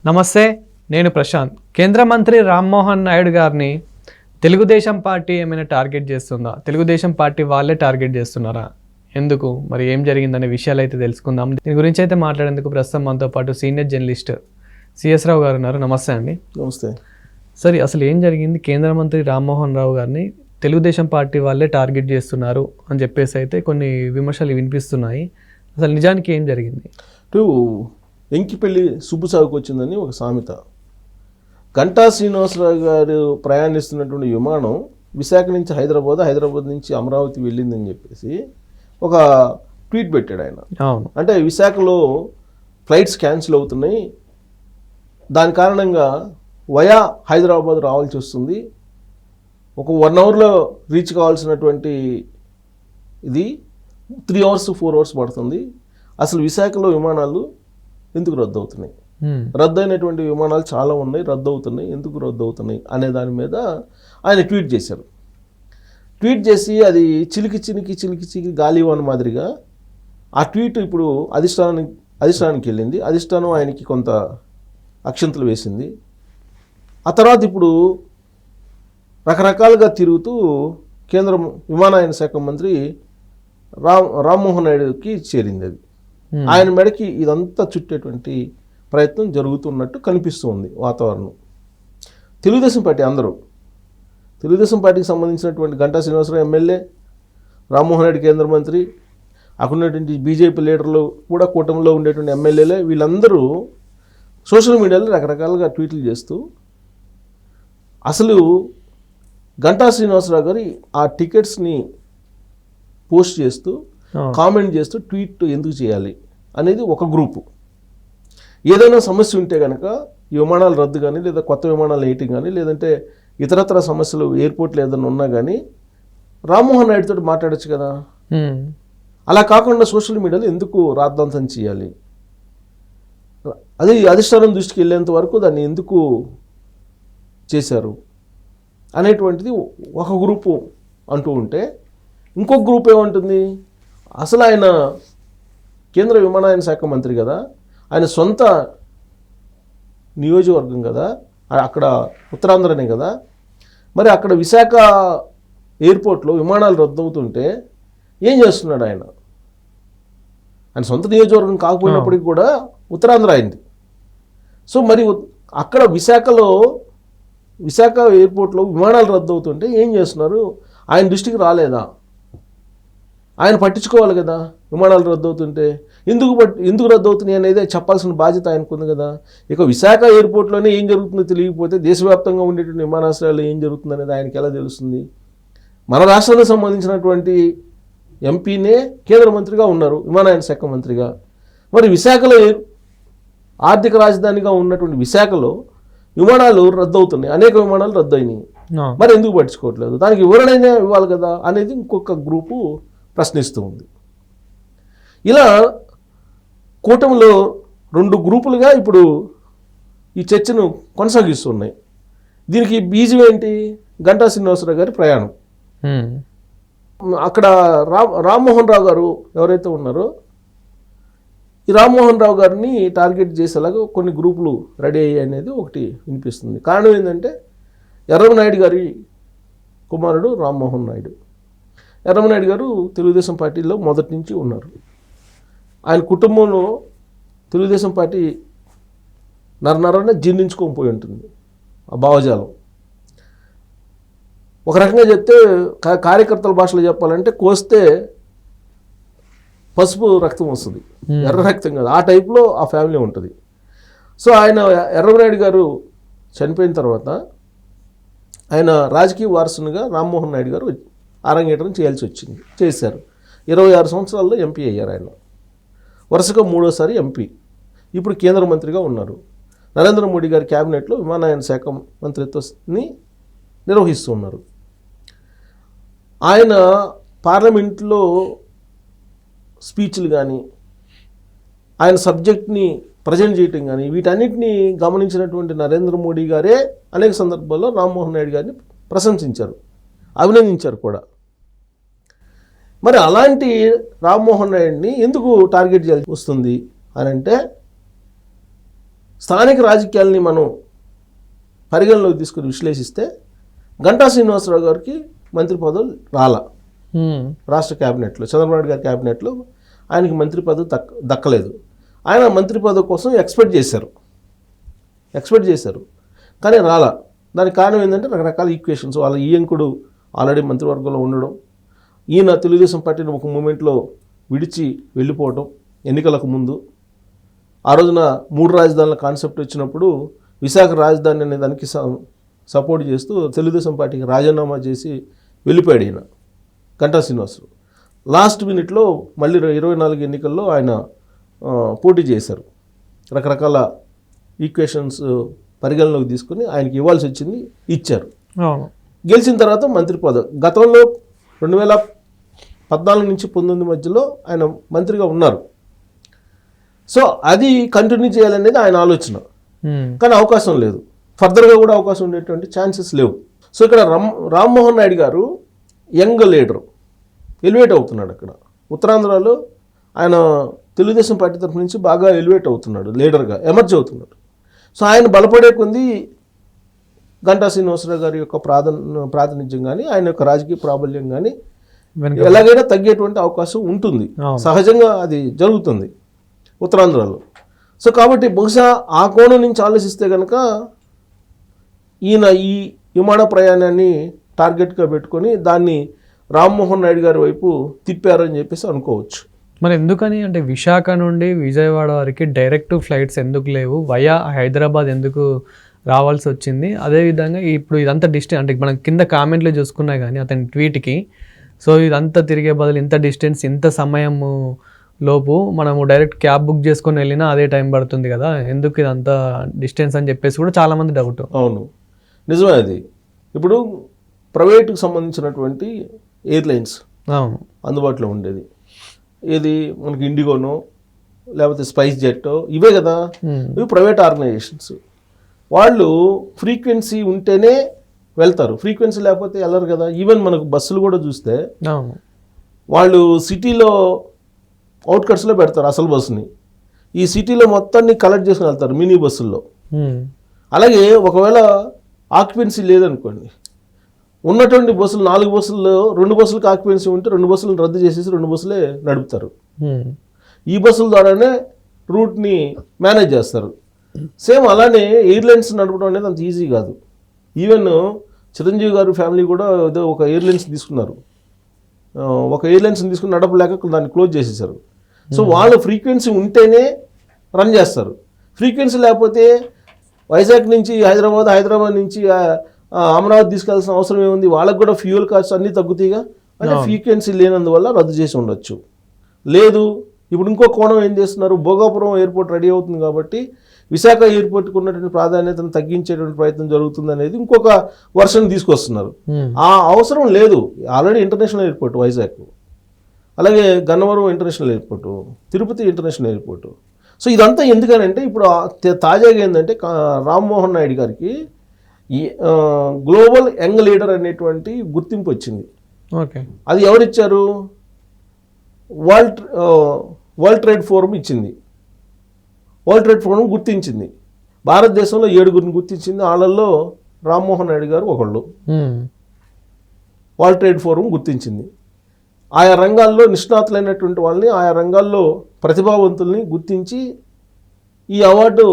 నమస్తే, నేను ప్రశాంత్. కేంద్ర మంత్రి రామ్మోహన్ నాయుడు గారిని తెలుగుదేశం పార్టీ ఏమైనా టార్గెట్ చేస్తుందా? తెలుగుదేశం పార్టీ వాళ్ళే టార్గెట్ చేస్తున్నారా? ఎందుకు, మరి ఏం జరిగిందనే విషయాలు అయితే తెలుసుకుందాం. దీని గురించి అయితే మాట్లాడేందుకు ప్రస్తుతం మనతో పాటు సీనియర్ జర్నలిస్ట్ సిఎస్ రావు గారు ఉన్నారు. నమస్తే అండి. నమస్తే. సరే, అసలు ఏం జరిగింది? కేంద్ర మంత్రి రామ్మోహన్ రావు గారిని తెలుగుదేశం పార్టీ వాళ్ళే టార్గెట్ చేస్తున్నారు అని చెప్పేసి అయితే కొన్ని విమర్శలు వినిపిస్తున్నాయి. అసలు నిజానికి ఏం జరిగింది? ఎంకిపల్లి సుబ్బు సాగుకు వచ్చిందని ఒక సామెత. గంటా శ్రీనివాసరావు గారు ప్రయాణిస్తున్నటువంటి విమానం విశాఖ నుంచి హైదరాబాద్ నుంచి అమరావతి వెళ్ళిందని చెప్పేసి ఒక ట్వీట్ పెట్టాడు ఆయన. అంటే విశాఖలో ఫ్లైట్స్ క్యాన్సిల్ అవుతున్నాయి, దాని కారణంగా వయా హైదరాబాద్ రావాల్సి వస్తుంది, ఒక 1 అవర్లో రీచ్ కావాల్సినటువంటి ఇది 3 అవర్స్ 4 అవర్స్ పడుతుంది. అసలు విశాఖలో విమానాలు ఎందుకు రద్దు అవుతున్నాయి, రద్దు అయినటువంటి విమానాలు చాలా ఉన్నాయి, రద్దు అవుతున్నాయి, ఎందుకు రద్దు అవుతున్నాయి అనే దాని మీద ఆయన ట్వీట్ చేశారు. ట్వీట్ చేసి అది చిలికి గాలివాన్ మాదిరిగా ఆ ట్వీట్ ఇప్పుడు అధిష్టానానికి వెళ్ళింది. అధిష్టానం ఆయనకి కొంత అక్షంతలు వేసింది. ఆ తర్వాత ఇప్పుడు రకరకాలుగా తిరుగుతూ కేంద్ర విమానయాన శాఖ మంత్రి రామ్మోహన్ నాయుడుకి చేరింది. అది ఆయన మెడకి ఇదంతా చుట్టేటువంటి ప్రయత్నం జరుగుతున్నట్టు కనిపిస్తూ ఉంది వాతావరణం. తెలుగుదేశం పార్టీకి సంబంధించినటువంటి గంటా శ్రీనివాసరావు ఎమ్మెల్యే, రామ్మోహన్ నాయుడు కేంద్ర మంత్రి, అక్కడ ఉన్నటువంటి బీజేపీ లీడర్లు కూడా కూటమిలో ఉండేటువంటి ఎమ్మెల్యేలే, వీళ్ళందరూ సోషల్ మీడియాలో రకరకాలుగా ట్వీట్లు చేస్తూ అసలు గంటా శ్రీనివాసరావు గారి ఆ టికెట్స్ని పోస్ట్ చేస్తూ కామెంట్ చేస్తూ ట్వీట్ ఎందుకు చేయాలి అనేది ఒక గ్రూపు. ఏదైనా సమస్య ఉంటే కనుక ఈ విమానాలు రద్దు కానీ, లేదా కొత్త విమానాలు వేయటం కానీ, లేదంటే ఇతరత్ర సమస్యలు ఎయిర్పోర్ట్లో ఏదైనా ఉన్నా కానీ రామ్మోహన్ నాయుడుతో మాట్లాడచ్చు కదా. అలా కాకుండా సోషల్ మీడియాలో ఎందుకు రాద్ధాంతం చేయాలి, అది అధిష్టానం దృష్టికి వెళ్ళేంత వరకు దాన్ని ఎందుకు చేశారు అనేటువంటిది ఒక గ్రూపు అంటూ ఉంటే, ఇంకొక గ్రూప్ ఏమంటుంది, అసలు ఆయన కేంద్ర విమానయాన శాఖ మంత్రి కదా, ఆయన సొంత నియోజకవర్గం కదా, అక్కడ ఉత్తరాంధ్రనే కదా, మరి అక్కడ విశాఖ ఎయిర్పోర్ట్లో విమానాలు రద్దవుతుంటే ఏం చేస్తున్నాడు ఆయన? ఆయన సొంత నియోజకవర్గం కాకపోయినప్పటికీ కూడా ఉత్తరాంధ్ర అయింది. సో మరి అక్కడ విశాఖ ఎయిర్పోర్ట్లో విమానాలు రద్దవుతుంటే ఏం చేస్తున్నారు? ఆయన దృష్టికి రాలేదా? ఆయన పట్టించుకోవాలి కదా. విమానాలు రద్దవుతుంటే ఎందుకు రద్దవుతున్నాయి అనేది చెప్పాల్సిన బాధ్యత ఆయనకుంది కదా. ఇక విశాఖ ఎయిర్పోర్ట్లోనే ఏం జరుగుతుందో తెలియకపోతే దేశవ్యాప్తంగా ఉండేటువంటి విమానాశ్రయాల్లో ఏం జరుగుతుంది అనేది ఆయనకి ఎలా తెలుస్తుంది? మన రాష్ట్రానికి సంబంధించినటువంటి ఎంపీనే కేంద్ర మంత్రిగా ఉన్నారు, విమానయాన శాఖ మంత్రిగా. మరి విశాఖలో ఆర్థిక రాజధానిగా ఉన్నటువంటి విశాఖలో విమానాలు రద్దవుతున్నాయి, అనేక విమానాలు రద్దు అయినాయి, మరి ఎందుకు పట్టించుకోవట్లేదు? దానికి వివరణైనా ఇవ్వాలి కదా అనేది ఇంకొక గ్రూపు ప్రశ్నిస్తూ ఉంది. ఇలా కూటమిలో 2 గ్రూపులుగా ఇప్పుడు ఈ చర్చను కొనసాగిస్తున్నాయి. దీనికి బీజం ఏంటి? గంటా శ్రీనివాసరావు గారి ప్రయాణం. అక్కడ రామ్మోహన్ రావు గారు ఎవరైతే ఉన్నారో, ఈ రామ్మోహన్ రావు గారిని టార్గెట్ చేసేలాగా కొన్ని గ్రూపులు రెడీ అయ్యాయి అనేది ఒకటి వినిపిస్తుంది. కారణం ఏంటంటే, ఎర్రమనాయుడు గారి కుమారుడు రామ్మోహన్ నాయుడు. ఎర్రమనాయుడు గారు తెలుగుదేశం పార్టీలో మొదటి నుంచి ఉన్నారు. ఆయన కుటుంబంలో తెలుగుదేశం పార్టీ నరనరనే జీర్ణించుకొని పోయి ఉంటుంది ఆ భావజాలం. ఒక రకంగా చెప్తే, కార్యకర్తల భాషలో చెప్పాలంటే, కోస్తే పసుపు రక్తం వస్తుంది, ఎర్ర రక్తం కాదు, ఆ టైప్లో ఆ ఫ్యామిలీ ఉంటుంది. సో ఆయన ఎర్రమనాయుడు గారు చనిపోయిన తర్వాత ఆయన రాజకీయ వారసునిగా రామ్మోహన్ నాయుడు గారు అరంగేట్రం చేశారు. 26 సంవత్సరాల్లో ఎంపీ అయ్యారు. ఆయన వరుసగా 3వసారి ఎంపీ, ఇప్పుడు కేంద్ర మంత్రిగా ఉన్నారు. నరేంద్ర మోడీ గారి క్యాబినెట్లో విమానయాన శాఖ మంత్రిత్వాన్ని నిర్వహిస్తూ ఉన్నారు. ఆయన పార్లమెంట్లో స్పీచ్లు కానీ, ఆయన సబ్జెక్ట్ని ప్రజెంట్ చేయటం కానీ, వీటన్నిటిని గమనించినటువంటి నరేంద్ర మోడీ గారే అనేక సందర్భాల్లో రామ్మోహన్ నాయుడు గారిని ప్రశంసించారు, అభినందించారు కూడా. మరి అలాంటి రామ్మోహన్ నాయుడిని ఎందుకు టార్గెట్ చేయాల్సి వస్తుంది అని అంటే, స్థానిక రాజకీయాల్ని మనం పరిగణలోకి తీసుకుని విశ్లేషిస్తే గంటా శ్రీనివాసరావు గారికి మంత్రి పదవులు రాలా. రాష్ట్ర క్యాబినెట్లో చంద్రబాబు నాయుడు గారి క్యాబినెట్లో ఆయనకి మంత్రి పదవి దక్కలేదు. ఆయన మంత్రి పదవి కోసం ఎక్స్పెక్ట్ చేశారు కానీ రాలా. దానికి కారణం ఏంటంటే రకరకాల ఈక్వేషన్స్. వాళ్ళ ఈయంకుడు ఆల్రెడీ మంత్రివర్గంలో ఉండడం, ఈయన తెలుగుదేశం పార్టీని ఒక మూమెంట్లో విడిచి వెళ్ళిపోవడం ఎన్నికలకు ముందు. ఆ రోజున 3 రాజధానుల కాన్సెప్ట్ వచ్చినప్పుడు విశాఖ రాజధాని అనే దానికి సపోర్ట్ చేస్తూ తెలుగుదేశం పార్టీకి రాజీనామా చేసి వెళ్ళిపోయాడు ఈయన గంటా శ్రీనివాసరావు. లాస్ట్ మినిట్లో మళ్ళీ 24 ఎన్నికల్లో ఆయన పోటీ చేశారు. రకరకాల ఈక్వేషన్స్ పరిగణలోకి తీసుకుని ఆయనకి ఇవ్వాల్సి వచ్చింది, ఇచ్చారు. గెలిచిన తర్వాత మంత్రి పదవి గతంలో 2014 నుంచి 19 మధ్యలో ఆయన మంత్రిగా ఉన్నారు. సో అది కంటిన్యూ చేయాలనేది ఆయన ఆలోచన. కానీ అవకాశం లేదు, ఫర్దర్గా కూడా అవకాశం ఉండేటువంటి ఛాన్సెస్ లేవు. సో ఇక్కడ రామ్మోహన్ నాయుడు గారు యంగ్ లీడర్ ఎలివేట్ అవుతున్నాడు. అక్కడ ఉత్తరాంధ్రలో ఆయన తెలుగుదేశం పార్టీ తరఫు నుంచి బాగా ఎలివేట్ అవుతున్నాడు, లీడర్గా ఎమర్జ్ అవుతున్నాడు. సో ఆయన బలపడే కొంది గంటా శ్రీనివాసరావు గారి యొక్క ప్రాతినిధ్యం కానీ ఆయన యొక్క రాజకీయ ప్రాబల్యం కానీ ఎలాగైనా తగ్గేటువంటి అవకాశం ఉంటుంది. సహజంగా అది జరుగుతుంది ఉత్తరాంధ్రలో. సో కాబట్టి బహుశా ఆ కోణం నుంచి ఆలోచిస్తే కనుక ఈయన ఈ విమాన ప్రయాణాన్ని టార్గెట్గా పెట్టుకొని దాన్ని రామ్మోహన్ నాయుడు గారి వైపు తిప్పారని చెప్పేసి అనుకోవచ్చు. మరి ఎందుకని అంటే విశాఖ నుండి విజయవాడ వరకు డైరెక్ట్ ఫ్లైట్స్ ఎందుకు లేవు, వయా హైదరాబాద్ ఎందుకు రావాల్సి వచ్చింది? అదేవిధంగా ఇప్పుడు ఇదంతా డిస్టెన్స్ అంటే మనం కింద కామెంట్లు చూసుకున్నా కానీ అతని ట్వీట్కి, సో ఇదంతా తిరిగే బదులు ఇంత డిస్టెన్స్ ఇంత సమయము లోపు మనము డైరెక్ట్ క్యాబ్ బుక్ చేసుకొని వెళ్ళినా అదే టైం పడుతుంది కదా, ఎందుకు ఇదంతా డిస్టెన్స్ అని చెప్పేసి కూడా చాలామంది డౌట్. అవును, నిజమే. అది ఇప్పుడు ప్రైవేటుకు సంబంధించినటువంటి ఎయిర్లైన్స్ అందుబాటులో ఉండేది. ఇది మనకి ఇండిగోనో లేకపోతే స్పైస్ జెట్టో ఇవే కదా, ఇవి ప్రైవేట్ ఆర్గనైజేషన్స్. వాళ్ళు ఫ్రీక్వెన్సీ ఉంటేనే వెళ్తారు, ఫ్రీక్వెన్సీ లేకపోతే వెళ్ళరు కదా. ఈవెన్ మనకు బస్సులు కూడా చూస్తే వాళ్ళు సిటీలో అవుట్కట్స్లో పెడతారు అసలు బస్సుని, ఈ సిటీలో మొత్తాన్ని కలెక్ట్ చేసుకుని వెళ్తారు మినీ బస్సుల్లో. అలాగే ఒకవేళ ఆక్యుపెన్సీ లేదనుకోండి, ఉన్నటువంటి బస్సులు 4 బస్సుల్లో 2 బస్సులకు ఆక్యుపెన్సీ ఉంటే 2 బస్సులను రద్దు చేసేసి 2 బస్సులే నడుపుతారు. ఈ బస్సుల ద్వారానే రూట్ని మేనేజ్ చేస్తారు. సేమ్ అలానే ఎయిర్లైన్స్ నడపడం అనేది అంత ఈజీ కాదు. ఈవెన్ చిరంజీవి గారు ఫ్యామిలీ కూడా ఏదో ఒక ఎయిర్లైన్స్ తీసుకున్నారు, ఒక ఎయిర్లైన్స్ని తీసుకుని నడపలేక దాన్ని క్లోజ్ చేసేసారు. సో వాళ్ళు ఫ్రీక్వెన్సీ ఉంటేనే రన్ చేస్తారు. ఫ్రీక్వెన్సీ లేకపోతే వైజాగ్ నుంచి హైదరాబాద్ నుంచి అమరావతి తీసుకెళ్లాల్సిన అవసరం ఏముంది? వాళ్ళకు కూడా ఫ్యూయల్ కాస్ట్ అన్నీ తగ్గుతాయిగా. అంటే ఫ్రీక్వెన్సీ లేనందువల్ల రద్దు చేసి ఉండొచ్చు. లేదు, ఇప్పుడు ఇంకో కోణం ఏం చేస్తున్నారు, భోగాపురం ఎయిర్పోర్ట్ రెడీ అవుతుంది కాబట్టి విశాఖ ఎయిర్పోర్ట్కి ఉన్నటువంటి ప్రాధాన్యతను తగ్గించేటువంటి ప్రయత్నం జరుగుతుంది అనేది ఇంకొక వర్షన్ తీసుకొస్తున్నారు. ఆ అవసరం లేదు, ఆల్రెడీ ఇంటర్నేషనల్ ఎయిర్పోర్ట్ వైజాగ్, అలాగే Gannavaram international airport, Tirupati international airport. So ఇదంతా ఎందుకనంటే ఇప్పుడు తాజాగా ఏంటంటే రామ్మోహన్ నాయుడు గారికి ఈ గ్లోబల్ యంగ్ లీడర్ అనేటువంటి గుర్తింపు వచ్చింది. ఓకే, అది ఎవరిచ్చారు? వరల్డ్ ట్రేడ్ ఫోరం ఇచ్చింది. వరల్డ్ ట్రేడ్ ఫోరం గుర్తించింది, భారతదేశంలో 7గురిని గుర్తించింది. వాళ్ళల్లో రామ్మోహన్ నాయుడు గారు ఒకళ్ళు. వరల్డ్ ట్రేడ్ ఫోరం గుర్తించింది. ఆయా రంగాల్లో నిష్ణాతులైనటువంటి వాళ్ళని, ఆయా రంగాల్లో ప్రతిభావంతుల్ని గుర్తించి ఈ award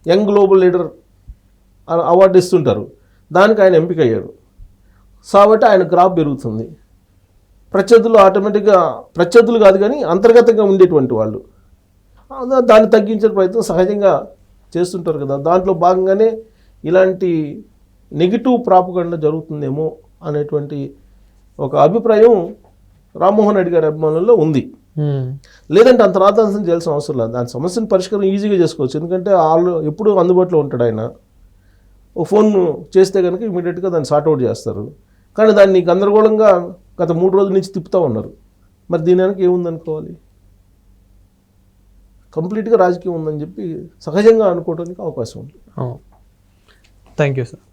young global leader award ఇస్తుంటారు. దానికి ఆయన ఎంపిక అయ్యారు. కాబట్టి ఆయన గ్రాఫ్ పెరుగుతుంది. ప్రత్యర్థులు ఆటోమేటిక్గా, ప్రత్యర్థులు కాదు కానీ అంతర్గతంగా ఉండేటువంటి వాళ్ళు దాన్ని తగ్గించే ప్రయత్నం సహజంగా చేస్తుంటారు కదా. దాంట్లో భాగంగానే ఇలాంటి నెగిటివ్ ప్రాపగండా జరుగుతుందేమో అనేటువంటి ఒక అభిప్రాయం రామ్మోహన్ రెడ్డి గారి అభిమానుల్లో ఉంది. లేదంటే అంత రాద్దాల్సిన చేయాల్సిన అవసరం లేదు. దాని సమస్యను పరిష్కారం ఈజీగా చేసుకోవచ్చు. ఎందుకంటే వాళ్ళు ఎప్పుడూ అందుబాటులో ఉంటాడు ఆయన. ఓ ఫోన్ చేస్తే కనుక ఇమీడియట్గా దాన్ని సార్ట్అవుట్ చేస్తారు. కానీ దాన్ని గందరగోళంగా గత 3 రోజుల నుంచి తిప్పుతూ ఉన్నారు. మరి దీని వెనక ఏముందనుకోవాలి? కంప్లీట్గా రాజకీయం ఉందని చెప్పి సహజంగా అనుకోవడానికి అవకాశం ఉంది. Thank you sir.